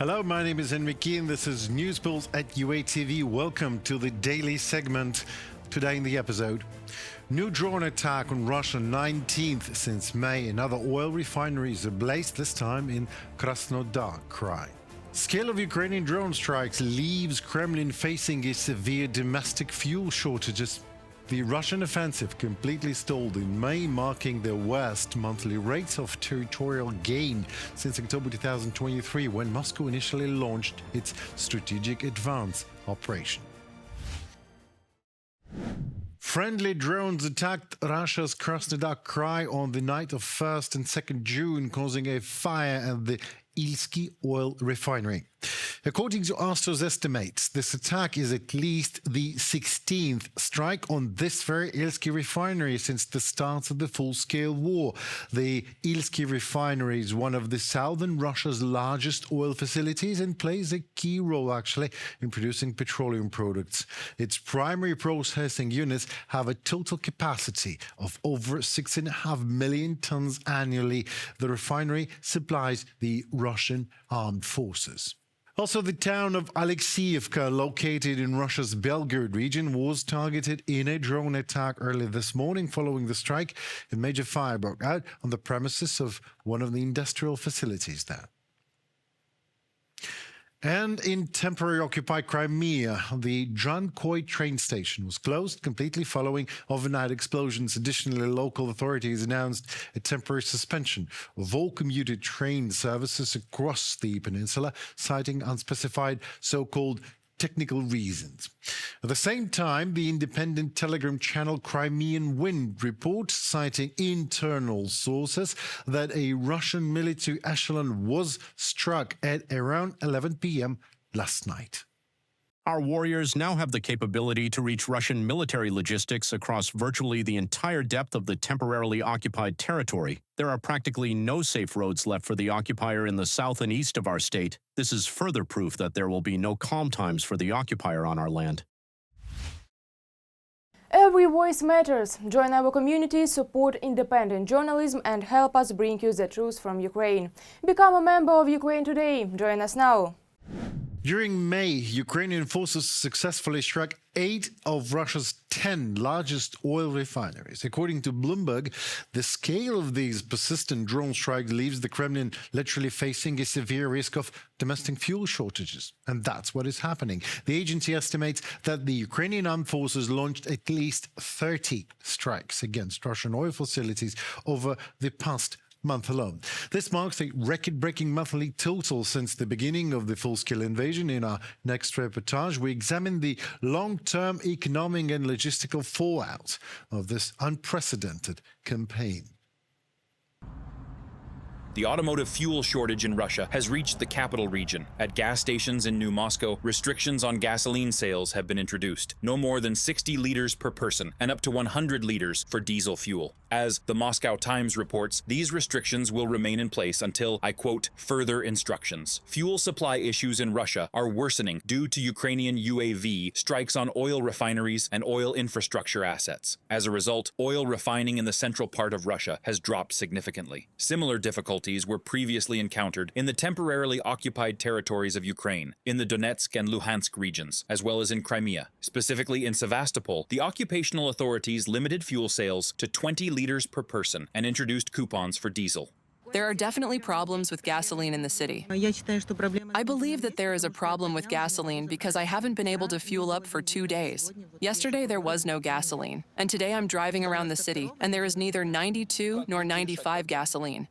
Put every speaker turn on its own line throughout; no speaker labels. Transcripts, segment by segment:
Hello, my name is Enmikin. This is NewsPulse at UATV. Welcome to the daily segment. Today in the episode, new drone attack on Russia, 19th since May. Another oil refineries ablaze, this time in Krasnodar Krai. Scale of Ukrainian drone strikes leaves Kremlin facing a severe domestic fuel shortages. The Russian offensive completely stalled in May, marking the worst monthly rates of territorial gain since October 2023, when Moscow initially launched its strategic advance operation. Friendly drones attacked Russia's Krasnodar Krai on the night of 1st and 2nd June, causing a fire at the Ilzky oil refinery. According to Astro's estimates, this attack is at least the 16th strike on this very Ilzky refinery since the start of the full-scale war. The Ilzky refinery is one of the southern Russia's largest oil facilities and plays a key role, actually, in producing petroleum products. Its primary processing units have a total capacity of over 6.5 million tons annually. The refinery supplies the Russian armed forces. Also, the town of Alekseyevka, located in Russia's Belgorod region, was targeted in a drone attack early this morning. Following the strike, a major fire broke out on the premises of one of the industrial facilities there. And in temporarily occupied Crimea, the Drankoi train station was closed completely following overnight explosions. Additionally, local authorities announced a temporary suspension of all commuter train services across the peninsula, citing unspecified so-called technical reasons. At the same time, the independent telegram channel Crimean Wind reports, citing internal sources, that a Russian military echelon was struck at around 11 p.m. last night.
Our warriors now have the capability to reach Russian military logistics across virtually the entire depth of the temporarily occupied territory. There are practically no safe roads left for the occupier in the south and east of our state. This is further proof that there will be no calm times for the occupier on our land.
Every voice matters. Join our community, support independent journalism, and help us bring you the truth from Ukraine. Become a member of Ukraine today. Join us now.
During May, Ukrainian forces successfully struck 8 of Russia's 10 largest oil refineries. According to Bloomberg, the scale of these persistent drone strikes leaves the Kremlin literally facing a severe risk of domestic fuel shortages. And that's what is happening. The agency estimates that the Ukrainian armed forces launched at least 30 strikes against Russian oil facilities over the past month alone. This marks a record-breaking monthly total since the beginning of the full-scale invasion. In our next reportage, we examine the long-term economic and logistical fallout of this unprecedented campaign.
The automotive fuel shortage in Russia has reached the capital region. At gas stations in New Moscow, restrictions on gasoline sales have been introduced. No more than 60 liters per person and up to 100 liters for diesel fuel. As the Moscow Times reports, these restrictions will remain in place until, I quote, further instructions. Fuel supply issues in Russia are worsening due to Ukrainian UAV strikes on oil refineries and oil infrastructure assets. As a result, oil refining in the central part of Russia has dropped significantly. Similar difficulties were previously encountered in the temporarily occupied territories of Ukraine, in the Donetsk and Luhansk regions, as well as in Crimea. Specifically in Sevastopol, the occupational authorities limited fuel sales to 20 liters per person and introduced coupons for diesel.
There are definitely problems with gasoline in the city. I believe that there is a problem with gasoline because I haven't been able to fuel up for 2 days. Yesterday there was no gasoline, and today I'm driving around the city, and there is neither 92 nor 95 gasoline.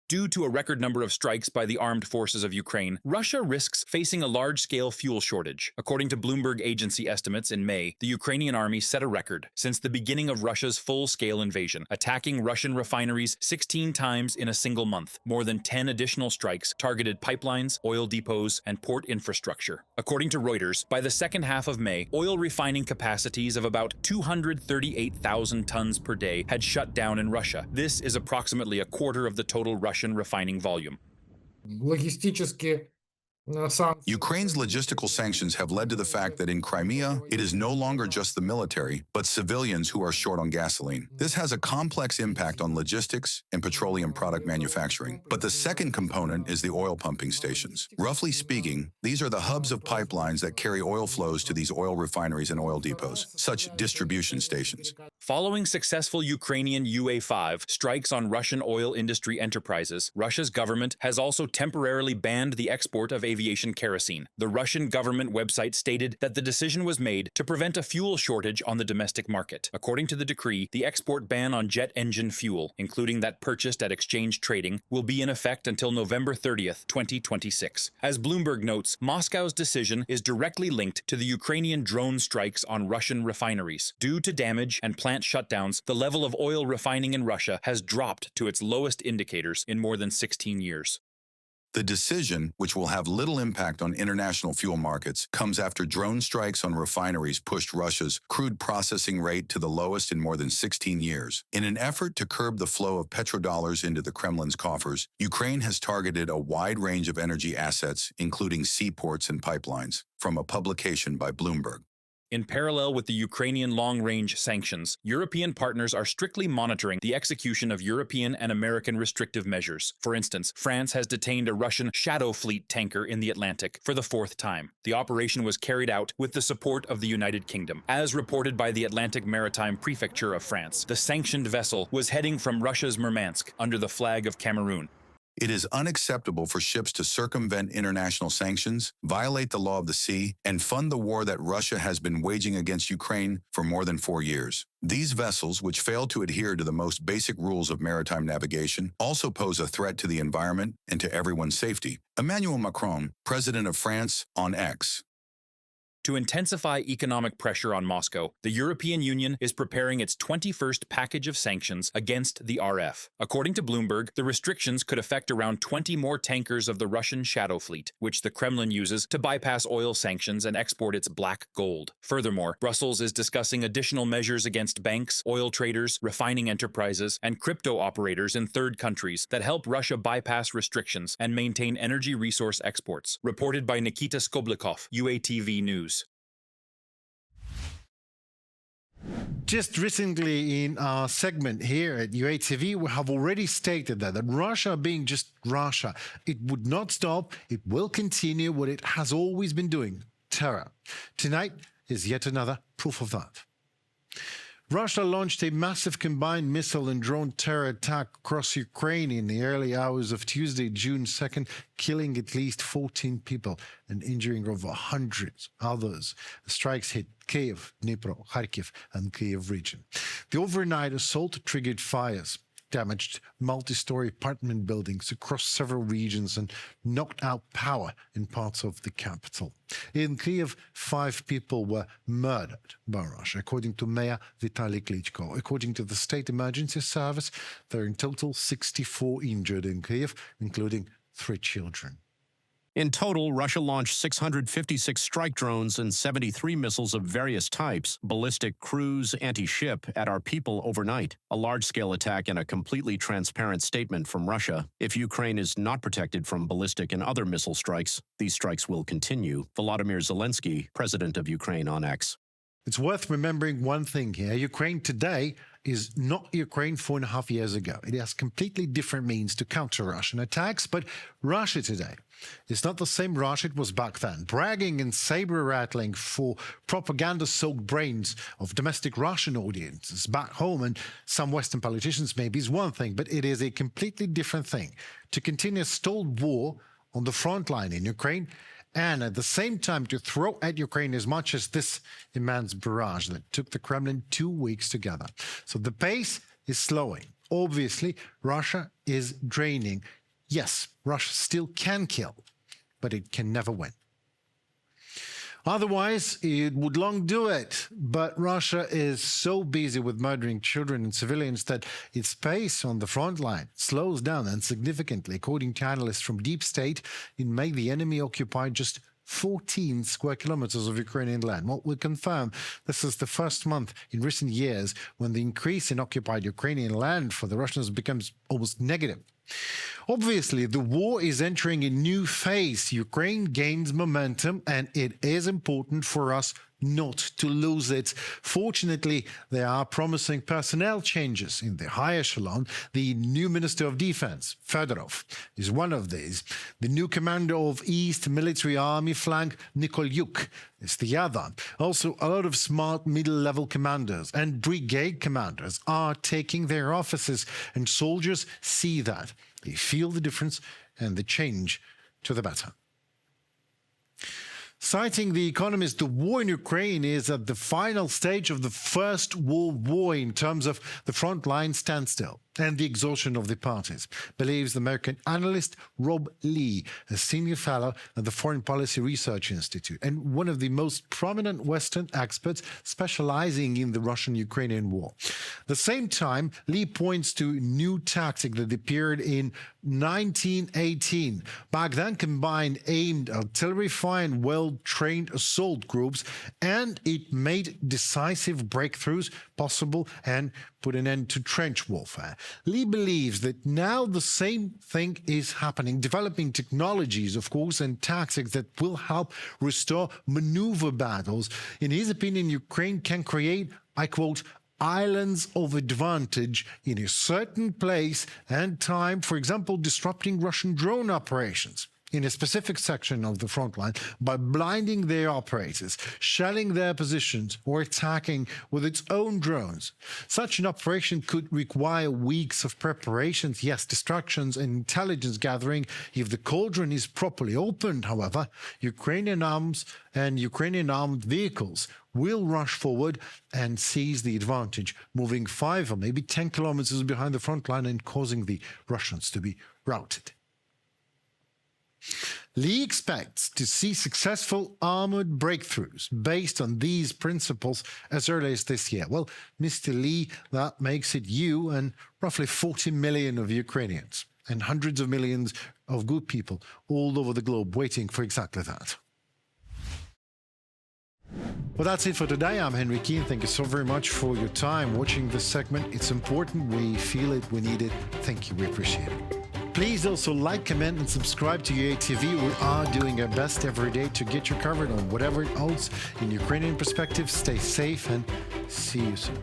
Due to a record number of strikes by the armed forces of Ukraine, Russia risks facing a large-scale fuel shortage. According to Bloomberg agency estimates in May, the Ukrainian army set a record since the beginning of Russia's full-scale invasion, attacking Russian refineries 16 times in a single month. More than 10 additional strikes targeted pipelines, oil depots, and port infrastructure. According to Reuters, by the second half of May, oil refining capacities of about 238,000 tons per day had shut down in Russia. This is approximately a quarter of the total Russian refining volume.
Логистически Ukraine's logistical sanctions have led to the fact that in Crimea, it is no longer just the military, but civilians who are short on gasoline. This has a complex impact on logistics and petroleum product manufacturing. But the second component is the oil pumping stations. Roughly speaking, these are the hubs of pipelines that carry oil flows to these oil refineries and oil depots, such distribution stations.
Following successful Ukrainian UA-5 strikes on Russian oil industry enterprises, Russia's government has also temporarily banned the export of aviation kerosene. The Russian government website stated that the decision was made to prevent a fuel shortage on the domestic market. According to the decree, the export ban on jet engine fuel, including that purchased at exchange trading, will be in effect until November 30th, 2026. As Bloomberg notes, Moscow's decision is directly linked to the Ukrainian drone strikes on Russian refineries. Due to damage and plant shutdowns, the level of oil refining in Russia has dropped to its lowest indicators in more than 16 years.
The decision, which will have little impact on international fuel markets, comes after drone strikes on refineries pushed Russia's crude processing rate to the lowest in more than 16 years. In an effort to curb the flow of petrodollars into the Kremlin's coffers, Ukraine has targeted a wide range of energy assets, including seaports and pipelines, from a publication by Bloomberg.
In parallel with the Ukrainian long-range sanctions, European partners are strictly monitoring the execution of European and American restrictive measures. For instance, France has detained a Russian Shadow Fleet tanker in the Atlantic for the fourth time. The operation was carried out with the support of the United Kingdom. As reported by the Atlantic Maritime Prefecture of France, the sanctioned vessel was heading from Russia's Murmansk under the flag of Cameroon.
It is unacceptable for ships to circumvent international sanctions, violate the law of the sea, and fund the war that Russia has been waging against Ukraine for more than 4 years. These vessels, which fail to adhere to the most basic rules of maritime navigation, also pose a threat to the environment and to everyone's safety. Emmanuel Macron, president of France, on X.
To intensify economic pressure on Moscow, the European Union is preparing its 21st package of sanctions against the RF. According to Bloomberg, the restrictions could affect around 20 more tankers of the Russian Shadow Fleet, which the Kremlin uses to bypass oil sanctions and export its black gold. Furthermore, Brussels is discussing additional measures against banks, oil traders, refining enterprises, and crypto operators in third countries that help Russia bypass restrictions and maintain energy resource exports. Reported by Nikita Skoblikov, UATV News.
Just recently in our segment here at UATV, we have already stated that Russia being just Russia, it would not stop, it will continue what it has always been doing, terror. Tonight is yet another proof of that. Russia launched a massive combined missile and drone terror attack across Ukraine in the early hours of Tuesday, June 2nd, killing at least 14 people and injuring over hundreds others. The strikes hit Kyiv, Dnipro, Kharkiv, and Kyiv region. The overnight assault triggered fires, damaged multi-story apartment buildings across several regions, and knocked out power in parts of the capital. In Kyiv, 5 people were murdered by Russia, according to Mayor Vitaly Klitschko. According to the State Emergency Service, there are in total 64 injured in Kyiv, including 3 children.
In total, Russia launched 656 strike drones and 73 missiles of various types, ballistic, cruise, anti-ship, at our people overnight. A large-scale attack and a completely transparent statement from Russia. If Ukraine is not protected from ballistic and other missile strikes, these strikes will continue. Volodymyr Zelensky, president of Ukraine, on X.
It's worth remembering one thing here. Ukraine today is not Ukraine 4.5 years ago. It has completely different means to counter Russian attacks, but Russia today is not the same Russia it was back then. Bragging and saber-rattling for propaganda-soaked brains of domestic Russian audiences back home and some Western politicians maybe is one thing, but it is a completely different thing to continue a stalled war on the front line in Ukraine and at the same time to throw at Ukraine as much as this immense barrage that took the Kremlin 2 weeks to gather. So the pace is slowing. Obviously, Russia is draining. Yes, Russia still can kill, but it can never win. Otherwise, it would long do it. But Russia is so busy with murdering children and civilians that its pace on the front line slows down significantly. According to analysts from Deep State, in May, the enemy occupied just 14 square kilometers of Ukrainian land. What will confirm this is the first month in recent years when the increase in occupied Ukrainian land for the Russians becomes almost negative Obviously, the war is entering a new phase. Ukraine gains momentum, and it is important for us not to lose it. Fortunately, there are promising personnel changes in the high echelon. The new Minister of Defense, Fedorov, is one of these. The new commander of East Military Army Flank, Nikolyuk, is the other. Also, a lot of smart middle-level commanders and brigade commanders are taking their offices, and soldiers see that. They feel the difference and the change to the better. Citing The Economist, the war in Ukraine is at the final stage of the First World War in terms of the frontline standstill and the exhaustion of the parties, believes the American analyst Rob Lee, a senior fellow at the Foreign Policy Research Institute and one of the most prominent Western experts specializing in the Russian-Ukrainian war. At the same time, Lee points to a new tactic that appeared in 1918. Back then, combined aimed artillery fire and well-trained assault groups, and it made decisive breakthroughs possible and put an end to trench warfare. Lee believes that now the same thing is happening, developing technologies, of course, and tactics that will help restore maneuver battles. In his opinion, Ukraine can create, I quote, islands of advantage in a certain place and time, for example, disrupting Russian drone operations in a specific section of the front line by blinding their operators, shelling their positions, or attacking with its own drones. Such an operation could require weeks of preparations, yes, distractions and intelligence gathering. If the cauldron is properly opened, however, Ukrainian arms and Ukrainian armed vehicles will rush forward and seize the advantage, moving 5 or maybe 10 kilometers behind the front line and causing the Russians to be routed. Lee expects to see successful armored breakthroughs based on these principles as early as this year. Well, Mr. Lee, that makes it you and roughly 40 million of Ukrainians and hundreds of millions of good people all over the globe waiting for exactly that. Well, that's it for today. I'm Enmikin. Thank you so very much for your time watching this segment. It's important. We feel it. We need it. Thank you. We appreciate it. Please also like, comment, and subscribe to UATV. We are doing our best every day to get you covered on whatever else in Ukrainian perspective. Stay safe and see you soon.